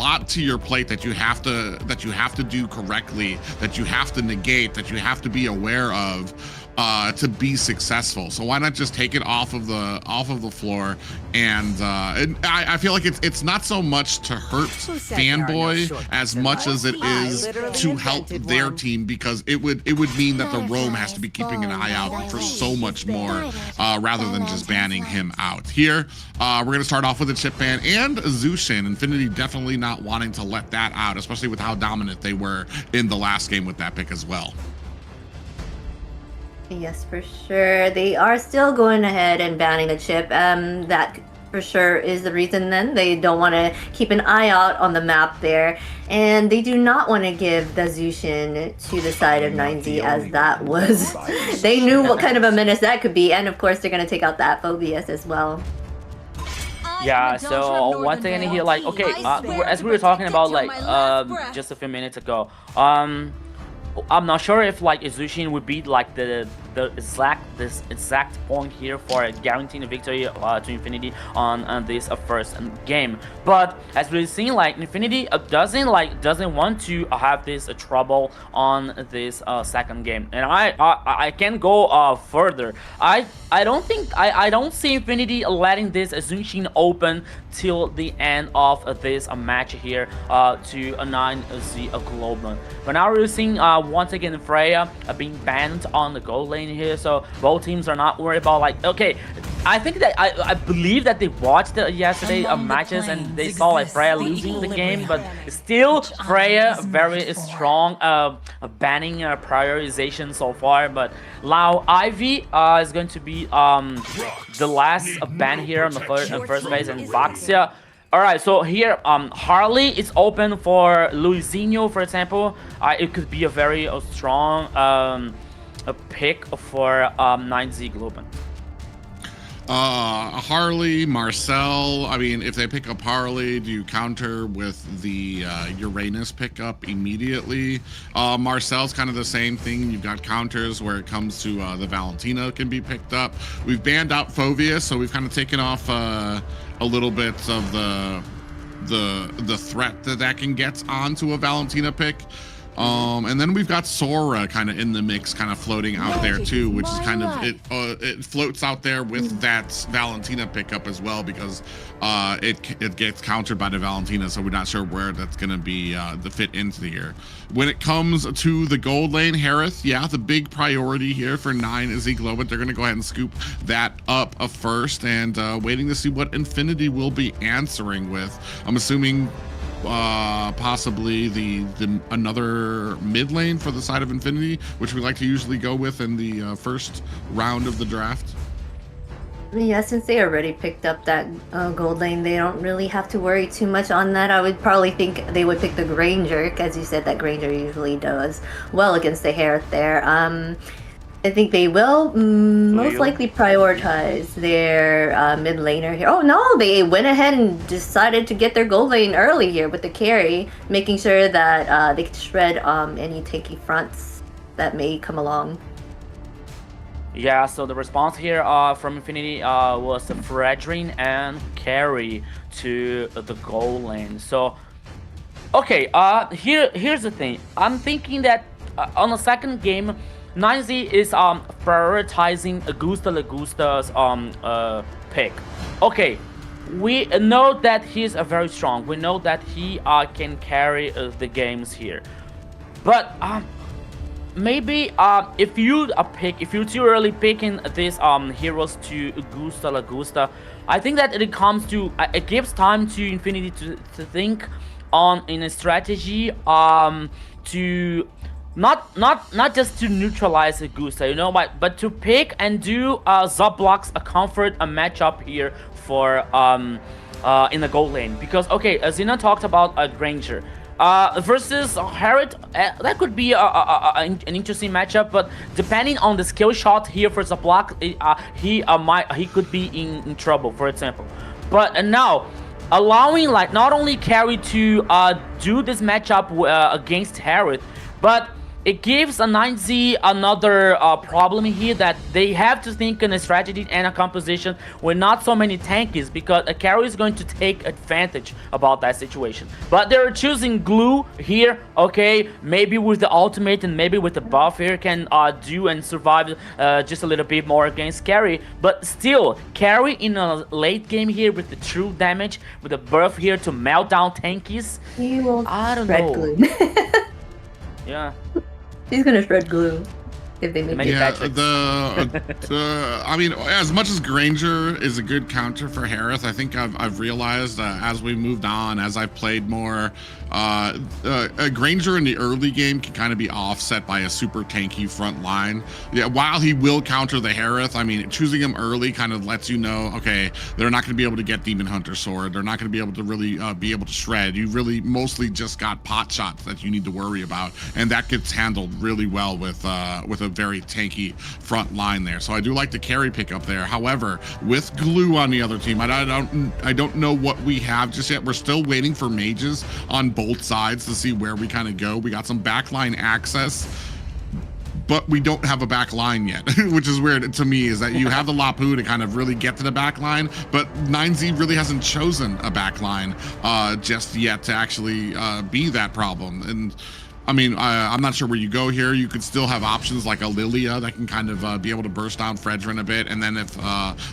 lot to your plate that you have to do correctly, that you have to negate, that you have to be aware of to be successful. So why not just take it off of the floor? And I feel like it's not so much to hurt Fanboy as much as it is to help their team, because it would mean that the Roam has to be keeping an eye out for so much more rather than just banning him out. Here we're gonna start off with a chip ban and a Zushin. Infinity definitely not wanting to let that out, especially with how dominant they were in the last game with that pick as well. Yes, for sure. They are still going ahead and banning the chip. That for sure is the reason then. They don't want to keep an eye out on the map there. And they do not want to give the Zushin to the side of 9Z, as that was... they knew what kind of a menace that could be. And of course, they're going to take out that Phobius as well. Yeah, so once again here, like, okay, as we were talking about, like, just a few minutes ago, I'm not sure if like Zushin would be like this exact point here for guaranteeing a victory to Infinity on this first game. But as we've seen, like Infinity doesn't want to have this trouble on this second game, and I can go further. I don't see Infinity letting this Zushin open till the end of this match here to 9Z Globant. But now we're seeing once again Freya being banned on the gold lane here, so both teams are not worried about, like, okay, I think that I believe that they watched yesterday matches and they saw like Freya losing the game, but still Freya very strong banning prioritization so far. But now Ivy is going to be the last ban here on the first base, and Baxia. Alright, so here Harley is open for Luizinho, for example. It could be a very strong a pick for 9Z Globant. Harley, Marcel. I mean, if they pick up Harley, do you counter with the Uranus pickup immediately? Marcel's kind of the same thing. You've got counters where it comes to the Valentina can be picked up. We've banned out Phobius, so we've kind of taken off a little bit of the threat that can get onto a Valentina pick. And then we've got Sora kind of in the mix, kind of floating out there too, which is kind of it floats out there with that Valentina pickup as well, because it gets countered by the Valentina, so we're not sure where that's going to be the fit into here. When it comes to the gold lane, Harith, yeah, the big priority here for 9Z Globant. They're going to go ahead and scoop that up first, and waiting to see what Infinity will be answering with. I'm assuming possibly the another mid lane for the side of Infinity, which we like to usually go with in the first round of the draft. Yeah, since they already picked up that gold lane, they don't really have to worry too much on that. I would probably think they would pick the Granger, as you said, that Granger usually does well against the Harith there. I think they will most likely prioritize their mid laner here. Oh no, they went ahead and decided to get their gold lane early here with the carry, making sure that they could shred any tanky fronts that may come along. Yeah, so the response here from Infinity was the Fredrin and carry to the gold lane. So, okay, here's the thing. I'm thinking that on the second game, 9Z is prioritizing Lagusta's pick. Okay, we know that he's very strong. We know that he can carry the games here. But maybe if you're too early picking these heroes to Lagusta, I think that it comes to it gives time to Infinity to think on in a strategy to not just to neutralize Gusta, you know, but to pick and do Zoblox a comfort a matchup here for in the gold lane, because okay, Zina talked about a Granger versus Harith. That could be an interesting matchup, but depending on the skill shot here for Zoblox, he could be in trouble, for example. But now allowing like not only carry to do this matchup against Harith, but it gives a 9Z another problem here, that they have to think in a strategy and a composition with not so many tankies, because a carry is going to take advantage about that situation. But they're choosing glue here, okay, maybe with the ultimate and maybe with the buff here can do and survive just a little bit more against carry. But still, carry in a late game here with the true damage, with the buff here to melt down tankies, He will I don't shred know. glue. Yeah. He's gonna shred glue if they make Make it. it Yeah, magic. I mean, as much as Granger is a good counter for Harith, I think I've realized as we moved on, as I've played more, a Granger in the early game can kind of be offset by a super tanky front line. Yeah, while he will counter the Harith, I mean, choosing him early kind of lets you know, okay, they're not going to be able to get Demon Hunter Sword. They're not going to be able to really be able to shred. You really mostly just got pot shots that you need to worry about, and that gets handled really well with a very tanky front line there. So I do like the carry pick up there. However, with glue on the other team, I don't know what we have just yet. We're still waiting for mages on both sides to see where we kind of go. We got some backline access, but we don't have a back line yet, which is weird to me, is that you have the Lapu to kind of really get to the back line, but 9Z really hasn't chosen a back line just yet to actually be that problem. And I mean, I'm not sure where you go here. You could still have options like a Lilia that can kind of be able to burst down Fredrin a bit. And then if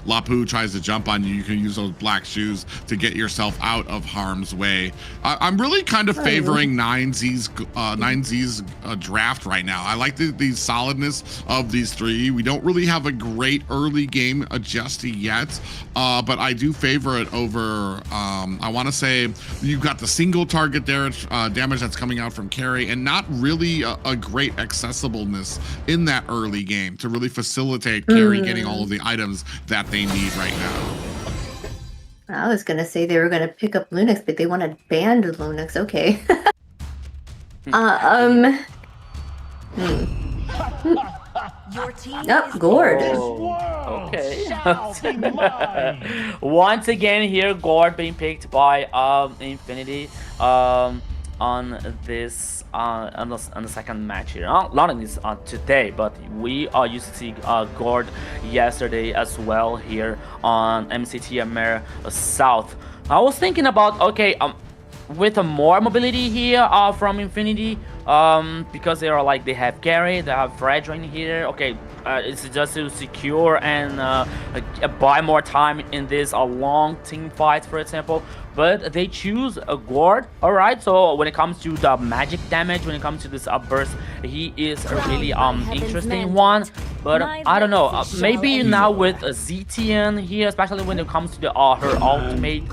Lapu tries to jump on you, you can use those black shoes to get yourself out of harm's way. I'm really kind of favoring 9Z's draft right now. I like the solidness of these three. We don't really have a great early game just yet, but I do favor it over, I want to say, you've got the single target damage that's coming out from carry, and not really a great accessibleness in that early game to really facilitate carry getting all of the items that they need right now. I was gonna say they were gonna pick up Lunix, but they wanted banned Lunix. Okay. Your team Oh, is Gord. Oh, okay. Once again here, Gord being picked by Infinity on this on the second match here. Not in this today, but we used to see Gord yesterday as well here on MCT AMER South. I was thinking about, okay, with more mobility here from Infinity, because they are like, they have carry, they have Fredrin here. Okay, it's just to secure and buy more time in this long team fight, for example. But they choose a Gord. All right, so when it comes to the magic damage, when it comes to this burst, he is a really interesting one. But I don't know, maybe now with ZTN here, especially when it comes to the her ultimate,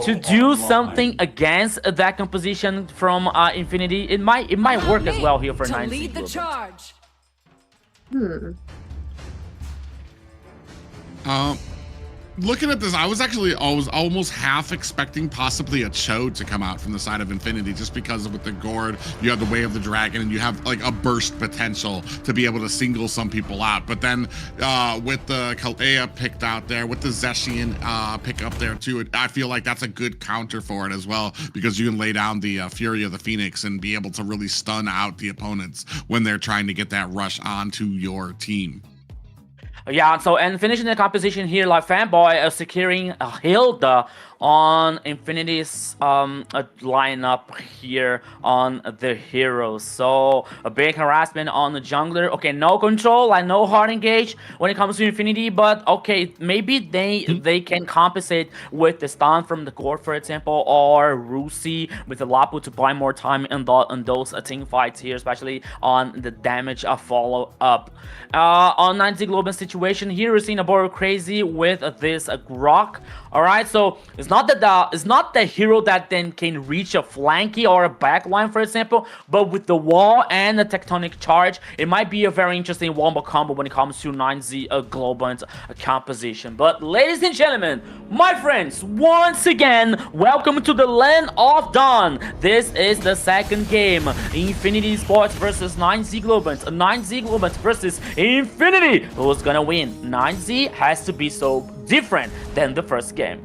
to do something against that composition from Infinity, it might work as well here for 9Z. lead the charge. Looking at this, I was almost half expecting possibly a Chode to come out from the side of Infinity, just because with the Gord, you have the Way of the Dragon, and you have like a burst potential to be able to single some people out. But then with the Kalea picked out there, with the Zeshian pick up there too, I feel like that's a good counter for it as well, because you can lay down the Fury of the Phoenix and be able to really stun out the opponents when they're trying to get that rush onto your team. Yeah, so and finishing the composition here, like Fanboy securing Hilda on Infinity's lineup here on the heroes. So a big harassment on the jungler. Okay, no control, like no hard engage when it comes to Infinity, but okay, maybe they can compensate with the stun from the Gord, for example, or Rusi with the Lapu to buy more time in those team fights here, especially on the damage follow up. On 9Z Globant situation here, we're seeing a Boro crazy with this Grok. All right, so it's not the hero that then can reach a flanky or a backline, for example, but with the wall and the tectonic charge, it might be a very interesting wombo combo when it comes to 9Z Globant composition. But ladies and gentlemen, my friends, once again, welcome to the Land of Dawn. This is the second game, Infinity Sports versus 9Z Globant. 9Z Globant versus Infinity. Who's gonna win? 9Z has to be so different than the first game.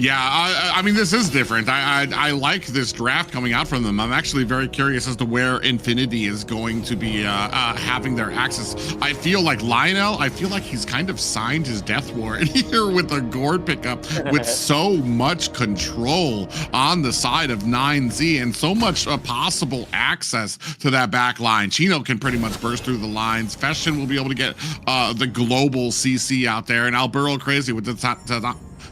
Yeah, I mean, this is different. I like this draft coming out from them. I'm actually very curious as to where Infinity is going to be having their access. I feel like Lionel, I feel like he's kind of signed his death warrant here with a Gord pickup with so much control on the side of 9Z and so much possible access to that back line. Chino can pretty much burst through the lines. Feshin will be able to get the global CC out there, and Alburo Crazy with the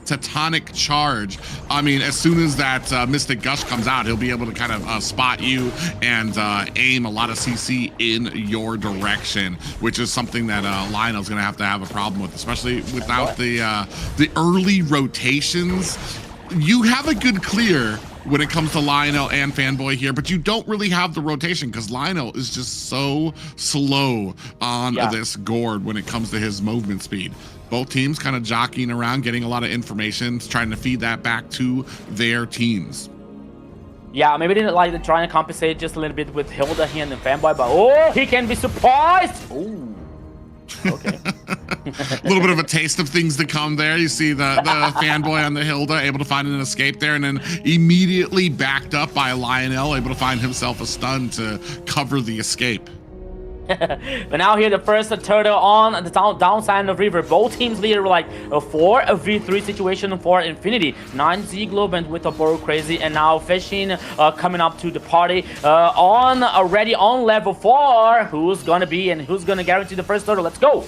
Tectonic Charge. I mean, as soon as that Mystic Gush comes out, he'll be able to kind of spot you and aim a lot of CC in your direction, which is something that Lionel's going to have a problem with, especially without the early rotations. You have a good clear when it comes to Lionel and Fanboy here, but you don't really have the rotation because Lionel is just so slow on this Gord when it comes to his movement speed. Both teams kind of jockeying around, getting a lot of information, trying to feed that back to their teams. Yeah, maybe they didn't like trying to compensate just a little bit with Hilda here and the Fanboy, but oh, he can be surprised. Ooh. Okay. A little bit of a taste of things to come there. You see the Fanboy on the Hilda able to find an escape there, and then immediately backed up by Lionel, able to find himself a stun to cover the escape. But now here the first turtle on the downside of the river. Both teams lead like a 4v3 situation for Infinity. 9Z Globant with a Boro Crazy, and now Feshin coming up to the party already on level 4. Who's gonna be and who's gonna guarantee the first turtle? Let's go.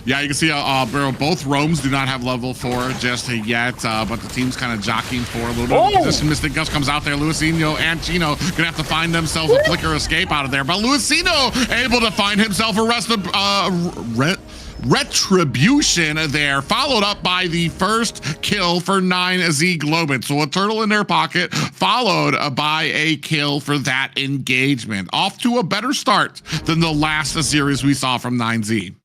Yeah, you can see both roams do not have level 4 just yet, but the team's kind of jockeying for a little bit of position. Mystic Gus comes out there. Luisino and Chino gonna have to find themselves a flicker escape out of there, but Luisino able to find himself arrested. Retribution there, followed up by the first kill for 9Z Globant. So a turtle in their pocket, followed by a kill for that engagement. Off to a better start than the last series we saw from 9Z.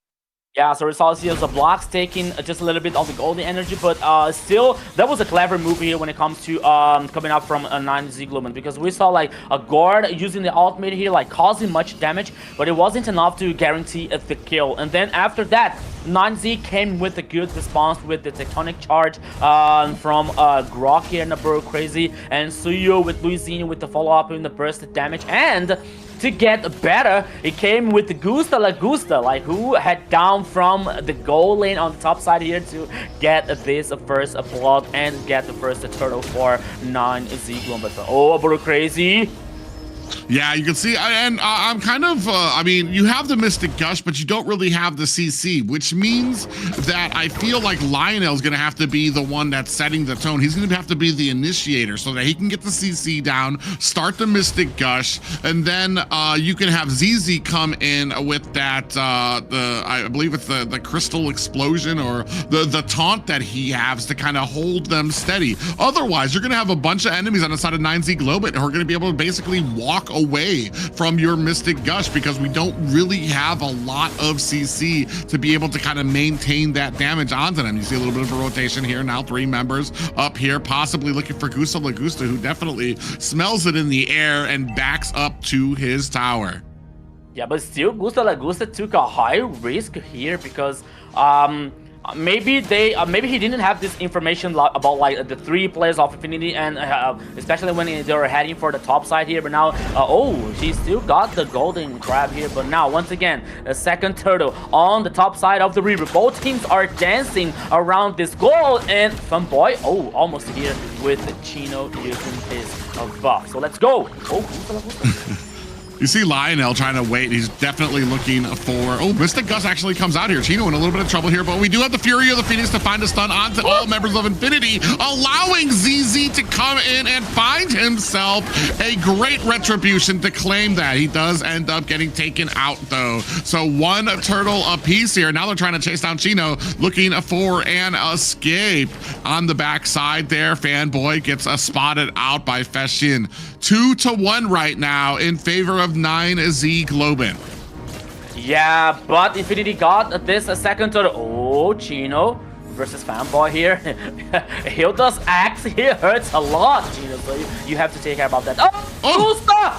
Yeah, so results here, the blocks taking just a little bit of the golden energy, but still, that was a clever move here when it comes to coming up from a 9Z Globant, because we saw like a guard using the ultimate here, like causing much damage, but it wasn't enough to guarantee the kill. And then after that, 9Z came with a good response with the Tectonic Charge from Grok here and the Bro Crazy, and Suyo with Luisino with the follow-up in the burst damage. And to get better, it came with the Gusta La Gusta, like who had down from the goal lane on the top side here to get this first blood and get the first turtle for 9Z Globant. Oh, Bro Crazy. Yeah, you can see, and I'm kind of, I mean, you have the Mystic Gush, but you don't really have the CC, which means that I feel like Lionel's going to have to be the one that's setting the tone. He's going to have to be the initiator so that he can get the CC down, start the Mystic Gush, and then you can have ZZ come in with that, I believe it's the Crystal Explosion or the taunt that he has to kind of hold them steady. Otherwise, you're going to have a bunch of enemies on the side of 9Z Globant who are going to be able to basically walk away from your Mystic Gush because we don't really have a lot of CC to be able to kind of maintain that damage onto them. You see a little bit of a rotation here now, 3 members up here, possibly looking for Gusta La Gusta, who definitely smells it in the air and backs up to his tower. Yeah, but still, Gusta La Gusta took a high risk here because maybe he didn't have this information about like the 3 players of Infinity, and especially when they were heading for the top side here. But now, oh, he still got the golden crab here. But now, once again, a second turtle on the top side of the river. Both teams are dancing around this goal, and Fanboy, oh, almost here with Chino using his buff. So let's go. Oh, You see Lionel trying to wait. He's definitely looking for... Oh, Mystic Gus actually comes out here. Chino in a little bit of trouble here, but we do have the Fury of the Phoenix to find a stun onto all members of Infinity, allowing ZZ to come in and find himself a great retribution to claim that. He does end up getting taken out, though. So 1 turtle apiece here. Now they're trying to chase down Chino, looking for an escape. On the backside there, Fanboy gets spotted out by Feshin. 2-1 right now in favor of 9Z Globant. Yeah, but Infinity got this second turtle. Oh, Chino versus Fanboy here. Hilda's axe here hurts a lot, Chino, so you have to take care about that. Oh, Gusta!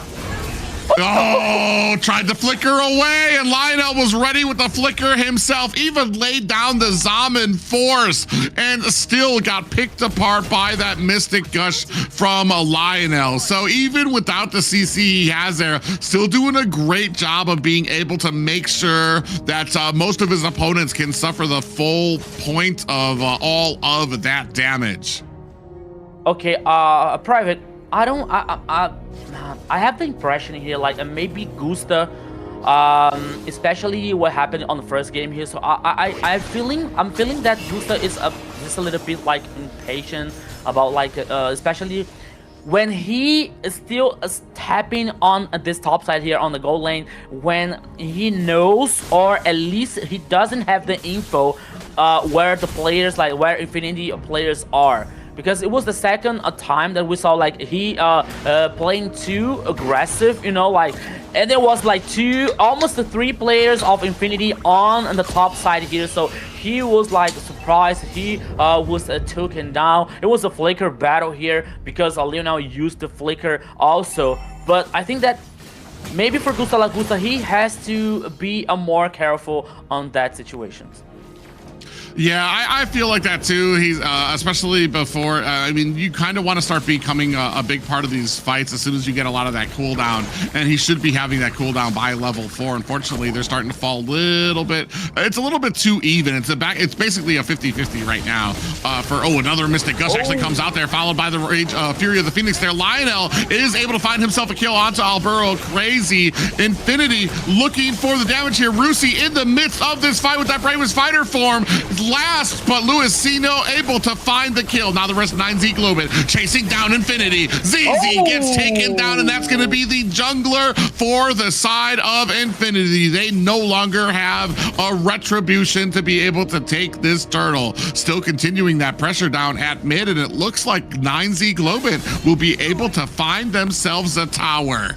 Oh, tried to flicker away, and Lionel was ready with the flicker himself, even laid down the Zaman force, and still got picked apart by that Mystic Gush from Lionel. So even without the CC he has there, still doing a great job of being able to make sure that most of his opponents can suffer the full point of all of that damage. Okay, Private, I have the impression here, like maybe Gusta, especially what happened on the first game here. So I'm feeling that Gusta is just a little bit like impatient about like, especially when he is still tapping on this top side here on the gold lane, when he knows, or at least he doesn't have the info where the players, like where Infinity players are. Because it was the second time that we saw like he playing too aggressive, you know, like, and there was like almost three players of Infinity on the top side here. So he was like surprised. He was taken down. It was a flicker battle here because Lionel used the flicker also. But I think that maybe for Gusta Lagusta, he has to be more careful on that situations. Yeah, I feel like that too. He's especially before. I mean, you kind of want to start becoming a big part of these fights as soon as you get a lot of that cooldown, and he should be having that cooldown by level 4. Unfortunately, they're starting to fall a little bit. It's a little bit too even. It's basically a 50-50 right now. Another Mystic Gush actually comes out there, followed by the Rage Fury of the Phoenix. There, Lionel is able to find himself a kill onto Alburo. Crazy Infinity looking for the damage here. Rusi in the midst of this fight with that Bravest Fighter form. Last, but Luisino able to find the kill. Now the rest of 9Z Globant chasing down Infinity. ZZ gets taken down, and that's going to be the jungler for the side of Infinity. They no longer have a retribution to be able to take this turtle. Still continuing that pressure down at mid, and it looks like 9Z Globant will be able to find themselves a tower.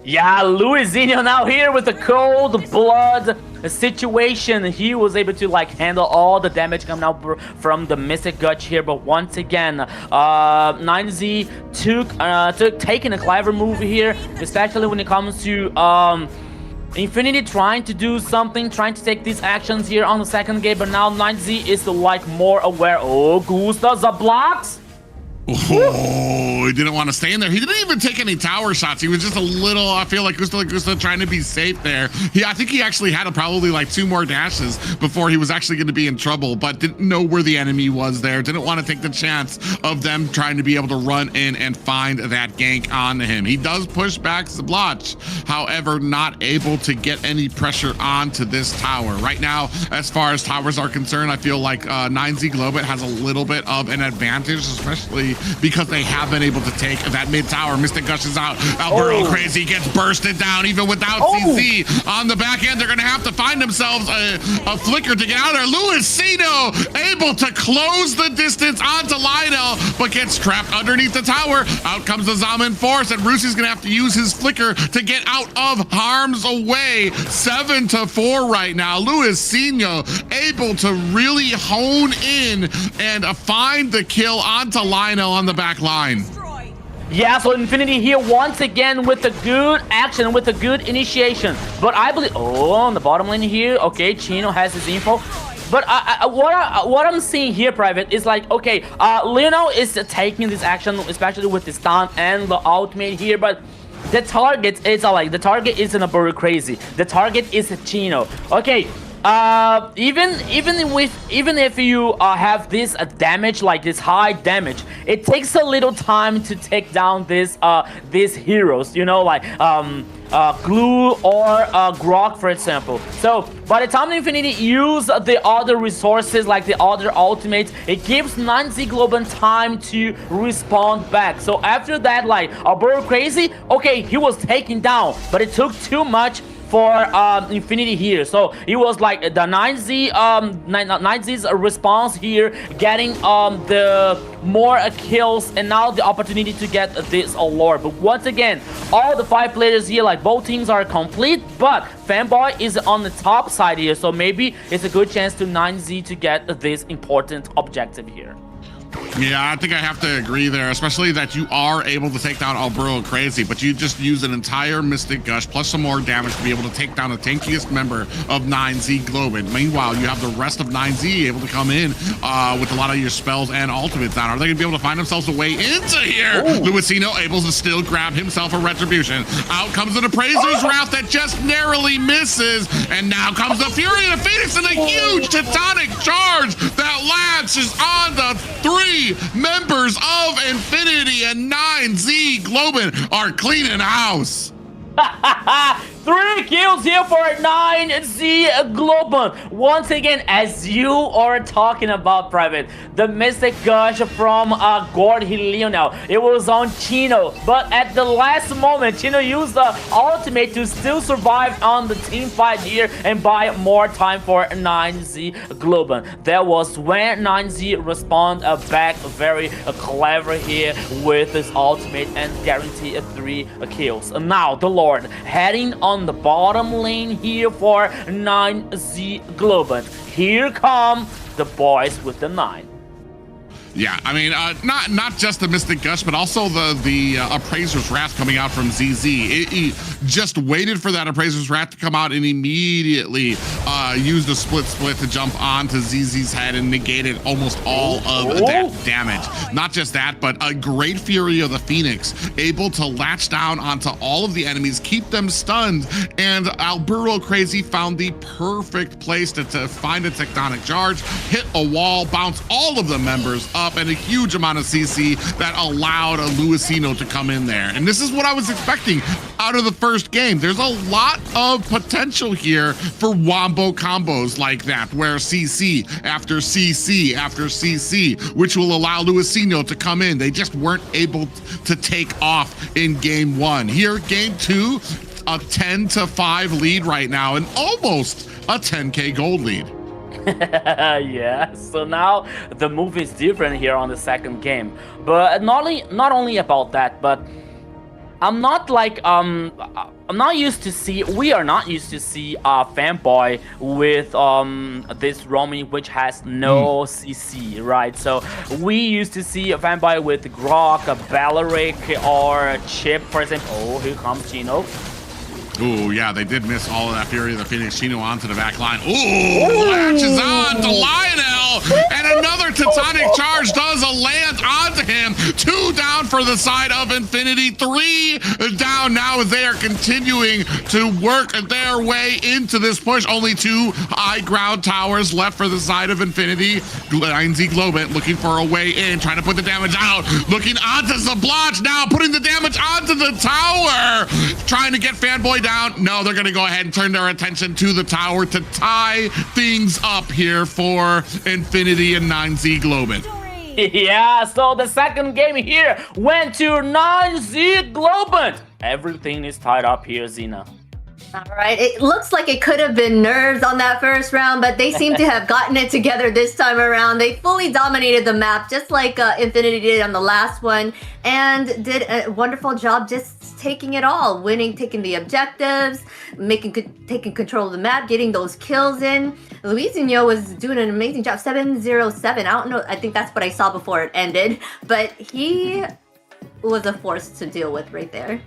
Yeah, Luisinho now here with the cold blood situation. He was able to like handle all the damage coming out from the Mystic Gush here, but once again 9Z taking a clever move here, especially when it comes to Infinity trying to do something, trying to take these actions here on the second game, but now 9Z is like more aware. Oh, Gusta the blocks. Oh, he didn't want to stay in there. He didn't even take any tower shots. He was just a little, I feel like Gusta trying to be safe there. I think he actually had probably like 2 more dashes before he was actually going to be in trouble, but didn't know where the enemy was there. Didn't want to take the chance of them trying to be able to run in and find that gank onto him. He does push back Zablotch, however, not able to get any pressure onto this tower. Right now, as far as towers are concerned, I feel like 9Z Globant has a little bit of an advantage, especially because they have been able to take that mid tower. Mystic Gush is out. Alburo Crazy gets bursted down even without CC on the back end. They're going to have to find themselves a flicker to get out of there. Luisino able to close the distance onto Lionel, but gets trapped underneath the tower. Out comes the Zaman Force, and Rusi's going to have to use his flicker to get out of harm's way. 7-4 right now. Luisino able to really hone in and find the kill onto Lionel on the back line. Yeah, so Infinity here once again with a good action, with a good initiation. But I believe, on the bottom lane here, okay, Chino has his info. But what I'm seeing here, Private, is like, okay, Lionel is taking this action, especially with the stun and the ultimate here, but the target is the target isn't a Alburo Crazy. The target is a Chino. Okay. Even if you have this damage, like this high damage, it takes a little time to take down these heroes, you know, like Glue or Grok, for example. So by the time Infinity use the other resources, like the other ultimates, it gives 9Z Globant time to respond back. So after that, like Alburo Crazy, okay, he was taken down, but it took too much for Infinity here. So it was like the 9Z's response here, getting the more kills, and now the opportunity to get this allure. But once again, all the 5 players here, like both teams are complete, but Fanboy is on the top side here, so maybe it's a good chance to 9Z to get this important objective here. Yeah, I think I have to agree there, especially that you are able to take down Alburo Crazy, but you just use an entire Mystic Gush plus some more damage to be able to take down the tankiest member of 9Z Globant. Meanwhile, you have the rest of 9Z able to come in with a lot of your spells and ultimates down. Are they going to be able to find themselves a way into here? Luisino able to still grab himself a Retribution. Out comes an Appraiser's Wrath that just narrowly misses, and now comes the Fury of the Phoenix and a huge Titanic charge that latches on the 3 members of Infinity, and 9Z Globant are cleaning house. 3 kills here for 9Z Globant. Once again, as you are talking about, Private, the Mystic Gush from Gord Lionel. It was on Chino, but at the last moment, Chino used the ultimate to still survive on the team fight here and buy more time for 9Z Globant. That was when 9Z responded back very clever here with his ultimate and guarantee 3 kills. Now, the Lord heading on the bottom lane here for 9Z Globant. Here come the boys with the 9. Yeah, I mean, not just the Mystic Gush, but also the Appraiser's Wrath coming out from ZZ. It just waited for that Appraiser's Wrath to come out and immediately used a split to jump onto ZZ's head and negated almost all of that damage. Not just that, but a great Fury of the Phoenix, able to latch down onto all of the enemies, keep them stunned, and Alburo Crazy found the perfect place to find a Tectonic Charge, hit a wall, bounce all of the members up, and a huge amount of CC that allowed a Luisino to come in there. And this is what I was expecting out of the first game. There's a lot of potential here for wombo combos like that, where CC after CC after CC, which will allow Luisino to come in. They just weren't able to take off in game 1. Here, game 2, a 10-5 lead right now, and almost a 10K gold lead. Yeah, so now the move is different here on the second game. But not only about that, but I'm not like we are not used to see Fanboy with this roaming which has no CC, right? So we used to see a Fanboy with Grok, a Balearic, or Chip, for example. Oh, here comes Chino. Ooh, yeah, they did miss all of that Fury of the Phoenix. Chino onto the back line. Ooh, latches on to Lionel, and another Titanic Charge does a land onto him. 2 down for the side of Infinity. 3 down now as they are continuing to work their way into this push. Only 2 high ground towers left for the side of Infinity. 9Z Globant looking for a way in, trying to put the damage out. Looking onto Zablotch now, putting the damage onto the tower. Trying to get Fanboy down. No, they're going to go ahead and turn their attention to the tower to tie things up here for Infinity and 9Z Globant. Yeah, so the second game here went to 9Z Globant. Everything is tied up here, Xena. All right, it looks like it could have been nerves on that first round, but they seem to have gotten it together this time around. They fully dominated the map, just like Infinity did on the last one, and did a wonderful job just taking it all, winning, taking the objectives, taking control of the map, getting those kills in. Luisinho was doing an amazing job. 707. I don't know. I think that's what I saw before it ended, but he was a force to deal with right there.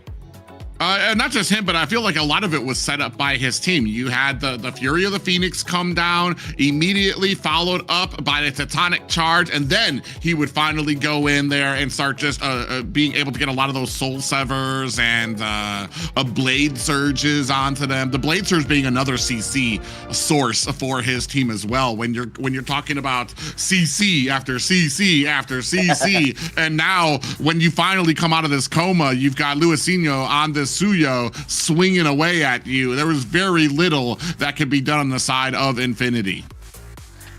And not just him, but I feel like a lot of it was set up by his team. You had the Fury of the Phoenix come down, immediately followed up by the Titanic Charge, and then he would finally go in there and start just being able to get a lot of those Soul Severs and Blade Surges onto them. The Blade Surge being another CC source for his team as well. When you're talking about CC after CC after CC, and now when you finally come out of this coma, you've got Luisinho on this Suyo swinging away at you. There was very little that could be done on the side of Infinity.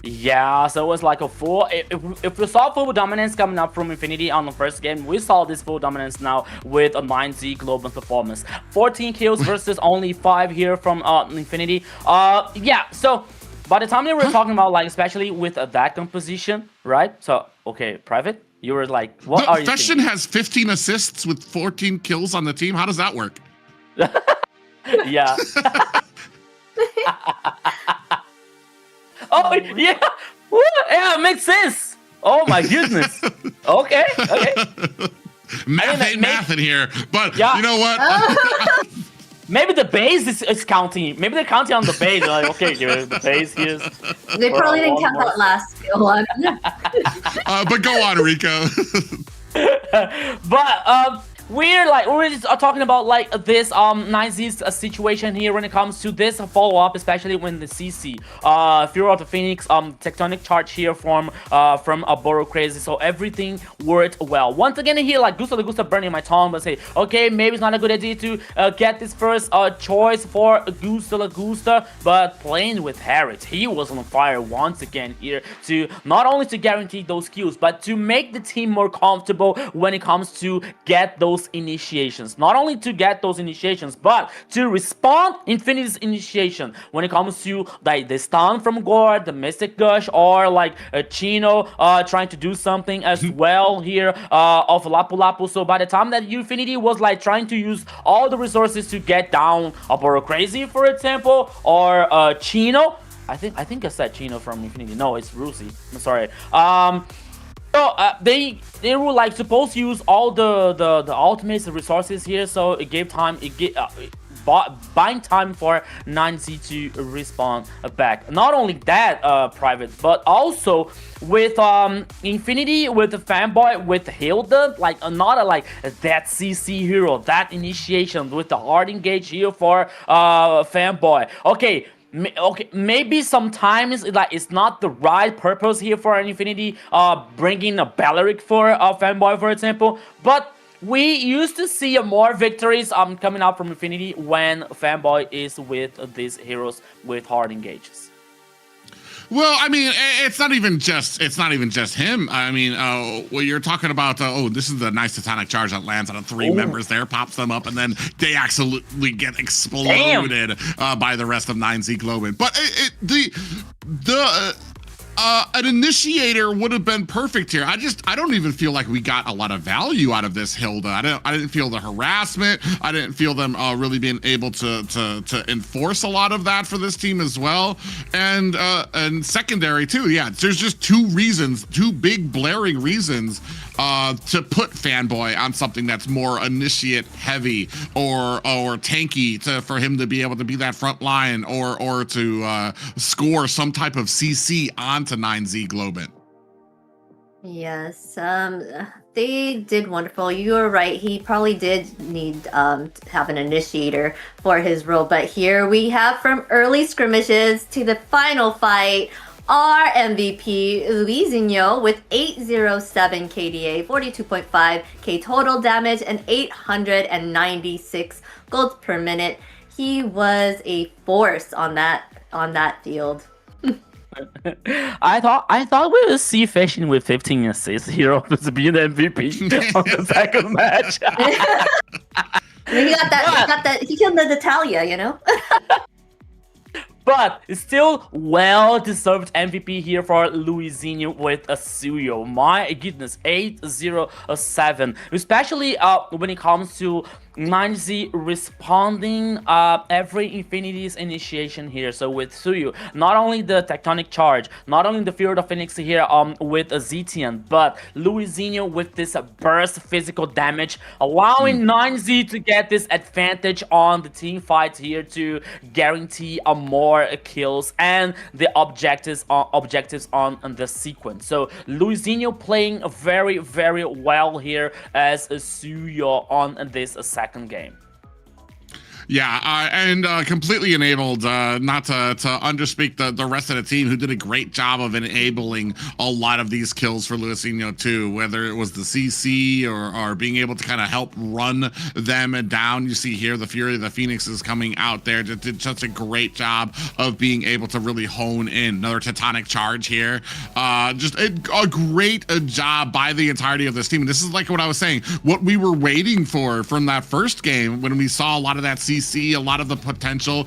Yeah, so it was like a full, if we saw full dominance coming up from Infinity on the first game, we saw this full dominance now with a 9Z Globant performance. 14 kills versus only 5 here from Infinity. Yeah, so by the time they were talking about, like, especially with that composition, right? So, okay, Private, you were like, what are you Fashion thinking? has 15 assists with 14 kills on the team. How does that work? Yeah. Oh, yeah. Yeah, it makes sense. Oh my goodness. Okay. Math in here, but Yeah. you know what? Maybe the base is counting. Maybe they're counting on the base. Like, okay, the base here. They probably didn't count that last skill one. But go on, Rico. But we're just talking about like this 9Z's situation here when it comes to this follow-up, especially when the CC Fury of the Phoenix tectonic charge here from Boro Crazy, so everything worked well. Once again here, like Gusto the Gusto burning my tongue, but say okay, maybe it's not a good idea to get this first choice for Gusto the Gusto, but playing with Harris, he was on fire once again here to not only to guarantee those kills, but to make the team more comfortable when it comes to get those initiations. Not only to get those initiations, but to respond Infinity's initiation when it comes to like the stun from Gore, the Mystic Gush, or like a Chino trying to do something as well here of Lapu Lapu. So by the time that Infinity was like trying to use all the resources to get down a Boro Crazy, for example, or Chino, I think I said Chino from Infinity. No, it's Rusi. I'm sorry. So they were like supposed to use all the ultimates, the resources here, so it gave time, buying time for 9Z to respawn back. Not only that, Private, but also with Infinity, with the Fanboy, with Hilda, like not like that CC hero, that initiation with the hard engage here for Fanboy. Okay, maybe sometimes like it's not the right purpose here for an Infinity bringing a Balearic for a Fanboy, for example, but we used to see more victories coming out from Infinity when Fanboy is with these heroes with hard engages. Well, I mean, it's not even just him. I mean, well, you're talking about this is the nice tectonic charge that lands on three members there, pops them up, and then they absolutely get exploded by the rest of 9Z Globant. But an initiator would have been perfect here. I don't even feel like we got a lot of value out of this Hilda. I didn't feel the harassment. I didn't feel them really being able to enforce a lot of that for this team as well. And secondary too. Yeah, there's just two big blaring reasons to put Fanboy on something that's more initiate heavy or tanky for him to be able to be that front line or to score some type of CC onto 9Z Globant. Yes, they did wonderful. You were right. He probably did need to have an initiator for his role. But here we have from early skirmishes to the final fight, our MVP, Luizinho, with 807 KDA, 42.5 K total damage, and 896 gold per minute. He was a force on that field. I thought we would see Fishing with 15 assists here to be the MVP on the second match. He got that. He killed the Natalia, you know. But it's still well-deserved MVP here for Luizinho with a Suyo. My goodness, 807. Especially when it comes to 9Z responding every Infinity's initiation here. So with Suyu, not only the tectonic charge, not only the Fury of Phoenix here with Zetian, but Luizinho with this burst physical damage, allowing 9Z to get this advantage on the team fight here to guarantee more kills and the objectives on the sequence. So Luizinho playing very, very well here as Suyo on this second game. Yeah, and completely enabled, not to underspeak the rest of the team, who did a great job of enabling a lot of these kills for Luizinho too, whether it was the CC or being able to kind of help run them down. You see here the Fury of the Phoenix is coming out there, did such a great job of being able to really hone in. Another tectonic charge here. Just a great job by the entirety of this team. And this is like what I was saying, what we were waiting for from that first game when we saw a lot of that CC, a lot of the potential